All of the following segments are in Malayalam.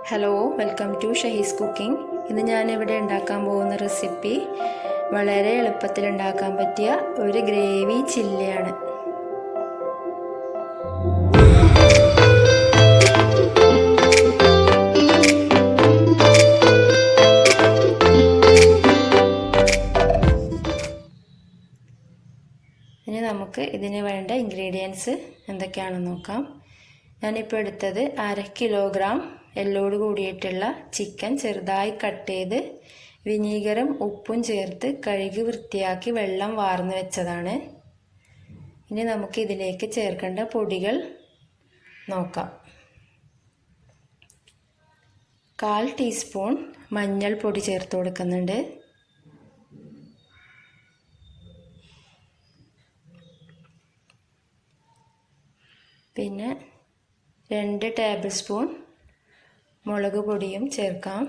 Hello, welcome to Shahi's cooking. ഇന്ന് ഞാനിവിടെ ഉണ്ടാക്കാൻ പോകുന്ന റെസിപ്പി വളരെ എളുപ്പത്തിൽ ഉണ്ടാക്കാൻ പറ്റിയ ഒരു ഗ്രേവി ചില്ലിയാണ്. ഇനി നമുക്ക് ഇതിന് വേണ്ട ഇൻഗ്രീഡിയൻസ് എന്തൊക്കെയാണെന്ന് നോക്കാം. ഞാനിപ്പോൾ എടുത്തത് 1/2 കിലോഗ്രാം എല്ലോട് കൂടിയിട്ടുള്ള ചിക്കൻ ചെറുതായി കട്ട് ചെയ്ത് വിനീഗറും ഉപ്പും ചേർത്ത് കഴുകി വൃത്തിയാക്കി വെള്ളം വാർന്നു വെച്ചതാണ്. ഇനി നമുക്ക് ഇതിലേക്ക് ചേർക്കേണ്ട പൊടികൾ നോക്കാം. 1/4 ടീസ്പൂൺ മഞ്ഞൾപ്പൊടി ചേർത്ത് കൊടുക്കുന്നുണ്ട്. പിന്നെ 2 ടേബിൾ സ്പൂൺ മുളക് പൊടിയും ചേർക്കാം.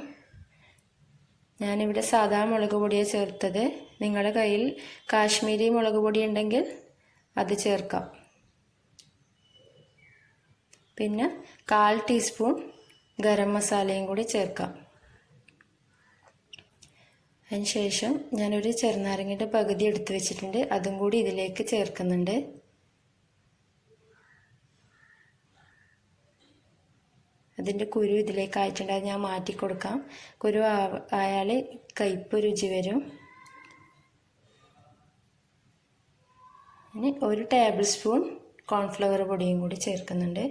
ഞാനിവിടെ സാധാ മുളക് പൊടിയാണ് ചേർത്തത്. നിങ്ങളുടെ കയ്യിൽ കാശ്മീരി മുളക് പൊടി ഉണ്ടെങ്കിൽ അത് ചേർക്കാം. പിന്നെ 1/4 ടീസ്പൂൺ ഗരം മസാലയും കൂടി ചേർക്കാം. അതിനുശേഷം ഞാനൊരു ചെറുനാരങ്ങയുടെ പകുതി എടുത്ത് വെച്ചിട്ടുണ്ട്, അതും കൂടി ഇതിലേക്ക് ചേർക്കുന്നുണ്ട്. അതിൻ്റെ കുരു ഇതിലേക്ക് ആയിട്ടുണ്ട്, അത് ഞാൻ മാറ്റി കൊടുക്കാം. കുരു ആയാൽ കയ്പ്പ് രുചി വരും. ഇനി 1 ടേബിൾ സ്പൂൺ കോൺഫ്ലവർ പൊടിയും കൂടി ചേർക്കുന്നുണ്ട്.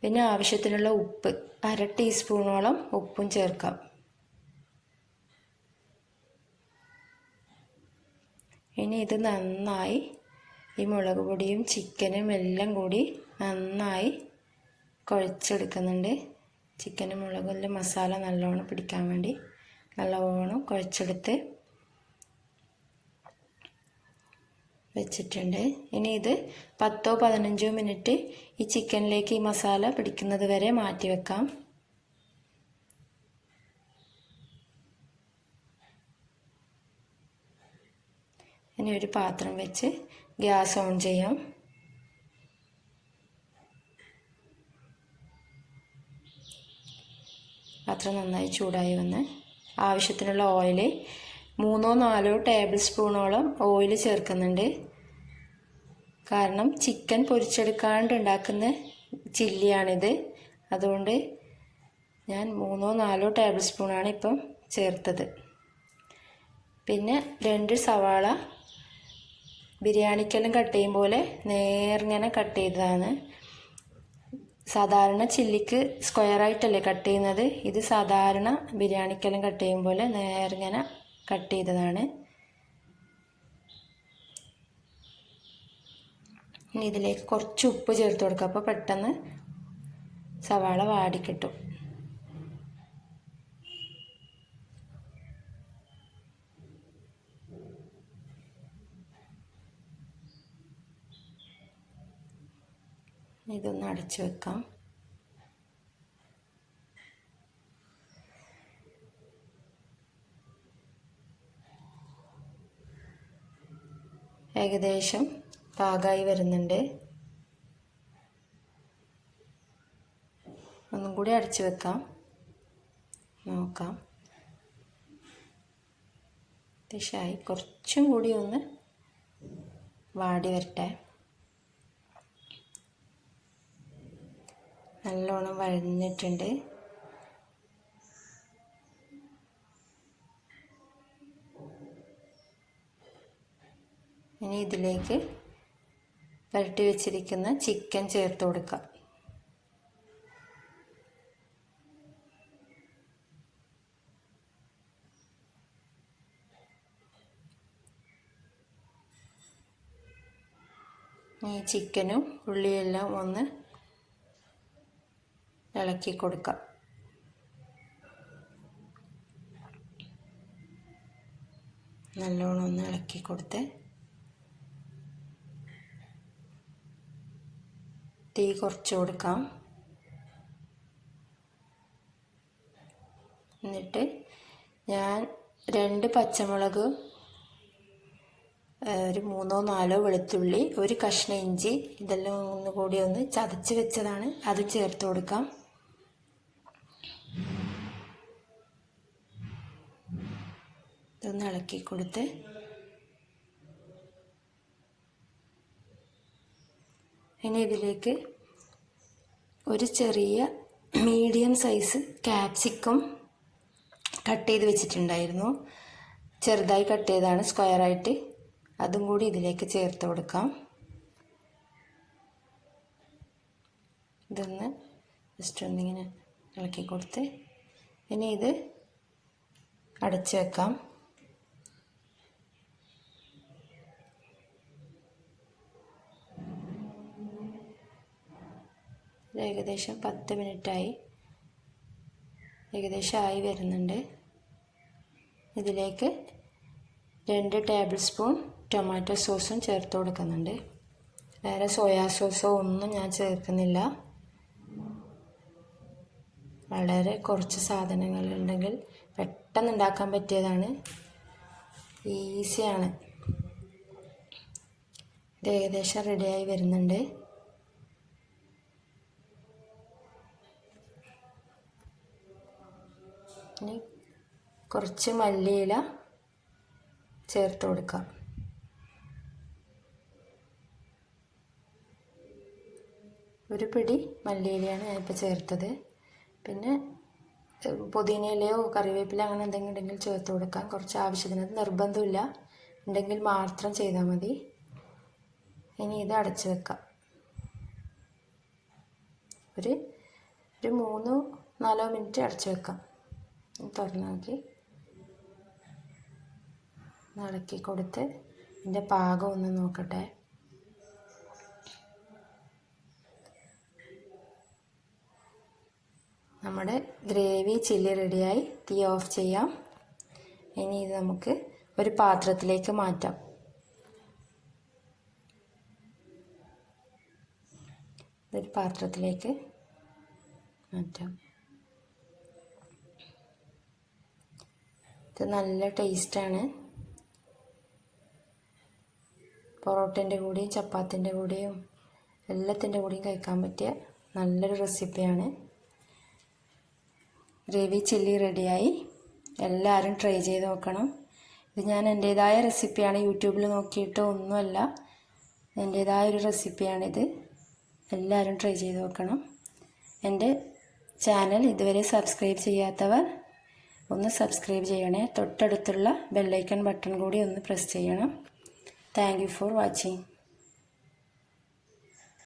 പിന്നെ ആവശ്യത്തിനുള്ള ഉപ്പ് 1/2 ടീസ്പൂണോളം ഉപ്പും ചേർക്കാം. ഇനി ഇത് നന്നായി ഈ മുളക് പൊടിയും ചിക്കനും എല്ലാം കൂടി നന്നായി കുഴച്ചെടുക്കുന്നുണ്ട്. ചിക്കനും മുളകും മസാല നല്ലോണം പിടിക്കാൻ വേണ്ടി നല്ലോണം കുഴച്ചെടുത്ത് വെച്ചിട്ടുണ്ട്. ഇനി ഇത് 10-15 മിനിറ്റ് ഈ ചിക്കനിലേക്ക് ഈ മസാല പിടിക്കുന്നത് വരെ മാറ്റി വെക്കാം. ഇനി ഒരു പാത്രം വെച്ച് ഗ്യാസ് ഓൺ ചെയ്യാം. പാത്രം നന്നായി ചൂടായി വന്ന് ആവശ്യത്തിനുള്ള ഓയിൽ 3-4 ടേബിൾ സ്പൂണോളം ഓയിൽ ചേർക്കുന്നുണ്ട്. കാരണം ചിക്കൻ പൊരിച്ചെടുക്കാണ്ട് ഉണ്ടാക്കുന്ന ചില്ലിയാണിത്, അതുകൊണ്ട് ഞാൻ 3-4 ടേബിൾ സ്പൂണാണ് ഇപ്പം ചേർത്തത്. പിന്നെ 2 സവാള ബിരിയാണിക്കെല്ലാം കട്ട് ചെയ്യും പോലെ നേർങ്ങനെ കട്ട് ചെയ്തതാണ്. സാധാരണ ചില്ലിക്ക് സ്ക്വയറായിട്ടല്ലേ കട്ട് ചെയ്യുന്നത്, ഇത് സാധാരണ ബിരിയാണിക്കെല്ലാം കട്ട് ചെയ്യും പോലെ നേർങ്ങനെ കട്ട് ചെയ്തതാണ്. ഇനി ഇതിലേക്ക് കുറച്ച് ഉപ്പ് ചേർത്ത് കൊടുക്കുക, അപ്പോൾ പെട്ടെന്ന് സവാള വാടിക്കിട്ടും. ഇതൊന്ന് അടച്ചു വെക്കാം. ഏകദേശം പാകമായി വരുന്നുണ്ട്. ഒന്നും കൂടി അടച്ചു വെക്കാം, നോക്കാം. ദിശായി കുറച്ചും കൂടി ഒന്ന് വാടി വരട്ടെ. നല്ലോണം വഴഞ്ഞിട്ടുണ്ട്. ഇനി ഇതിലേക്ക് പുരട്ടി വെച്ചിരിക്കുന്ന ചിക്കൻ ചേർത്ത് കൊടുക്കാം. ഈ ചിക്കനും ഉള്ളിയെല്ലാം ഒന്ന് ഇളക്കി കൊടുക്കാം. നല്ലോണം ഒന്ന് ഇളക്കി കൊടുത്ത് തീ കുറച്ച് കൊടുക്കാം. എന്നിട്ട് ഞാൻ 2 പച്ചമുളക്, ഒരു 3-4 വെളുത്തുള്ളി, ഒരു കഷ്ണം ഇഞ്ചി, ഇതെല്ലാം ഒന്നുകൂടി ഒന്ന് ചതച്ച് വെച്ചതാണ്, അത് ചേർത്ത് കൊടുക്കാം. ഇതൊന്ന് ഇളക്കി കൊടുത്ത് ഇനി ഇതിലേക്ക് ഒരു ചെറിയ മീഡിയം സൈസ് ക്യാപ്സിക്കം കട്ട് ചെയ്ത് വെച്ചിട്ടുണ്ടായിരുന്നു. ചെറുതായി കട്ട് ചെയ്താണ്, സ്ക്വയറായിട്ട്. അതും കൂടി ഇതിലേക്ക് ചേർത്ത് കൊടുക്കാം. ഇതൊന്ന് ജസ്റ്റ് ഒന്നിങ്ങനെ ഇളക്കി കൊടുത്ത് ഇനി ഇത് അടച്ച് വെക്കാം. ഏകദേശം 10 മിനിറ്റായി, ഏകദേശം ആയി വരുന്നുണ്ട്. ഇതിലേക്ക് 2 ടേബിൾ സ്പൂൺ ടൊമാറ്റോ സോസും ചേർത്ത് കൊടുക്കുന്നുണ്ട്. വേറെ സോയാ സോസോ ഒന്നും ഞാൻ ചേർക്കുന്നില്ല. വളരെ കുറച്ച് സാധനങ്ങളുണ്ടെങ്കിൽ പെട്ടെന്ന് ഉണ്ടാക്കാൻ പറ്റിയതാണ്, ഈസിയാണ്. ഇത് ഏകദേശം റെഡിയായി വരുന്നുണ്ട്. ഇനി കുറച്ച് മല്ലിയില ചേർത്ത് കൊടുക്കാം. ഒരു പിടി മല്ലിയിലയാണ് ഞാനിപ്പോൾ ചേർത്തത്. പിന്നെ പുതിനയിലയോ കറിവേപ്പില അങ്ങനെ എന്തെങ്കിലും ഉണ്ടെങ്കിൽ ചേർത്ത് കൊടുക്കാം. കുറച്ച് ആവശ്യത്തിന്, നിർബന്ധമില്ല, ഉണ്ടെങ്കിൽ മാത്രം ചെയ്താൽ മതി. ഇനി ഇത് അടച്ച് വെക്കാം. ഒരു 3-4 മിനിറ്റ് അടച്ച് വെക്കാം. തുറന്ന് നോക്കി ഇളക്കി കൊടുത്ത് ഇതിൻ്റെ പാകം ഒന്ന് നോക്കട്ടെ. നമ്മുടെ ഗ്രേവി ചില്ലി റെഡിയായി. തീ ഓഫ് ചെയ്യാം. ഇനി ഇത് നമുക്ക് ഒരു പാത്രത്തിലേക്ക് മാറ്റാം. ഒരു പാത്രത്തിലേക്ക് മാറ്റാം. ഇത് നല്ല ടേസ്റ്റാണ്. പൊറോട്ടൻ്റെ കൂടെയും ചപ്പാത്തിൻ്റെ കൂടെയും എല്ലാത്തിൻ്റെ കൂടെയും കഴിക്കാൻ പറ്റിയ നല്ലൊരു റെസിപ്പിയാണ്. ഗ്രേവി ചില്ലി റെഡിയായി. എല്ലാവരും ട്രൈ ചെയ്ത് നോക്കണം. ഇത് ഞാൻ എൻ്റേതായ റെസിപ്പിയാണ്, യൂട്യൂബിൽ നോക്കിയിട്ടോ ഒന്നുമല്ല, എൻ്റേതായൊരു റെസിപ്പിയാണിത്. എല്ലാവരും ട്രൈ ചെയ്ത് നോക്കണം. എൻ്റെ ചാനൽ ഇതുവരെ സബ്സ്ക്രൈബ് ചെയ്യാത്തവർ ഒന്ന് സബ്സ്ക്രൈബ് ചെയ്യണേ. തൊട്ടടുത്തുള്ള ബെല്ലൈക്കൺ ബട്ടൺ കൂടി ഒന്ന് പ്രസ് ചെയ്യണം. Thank you for watching.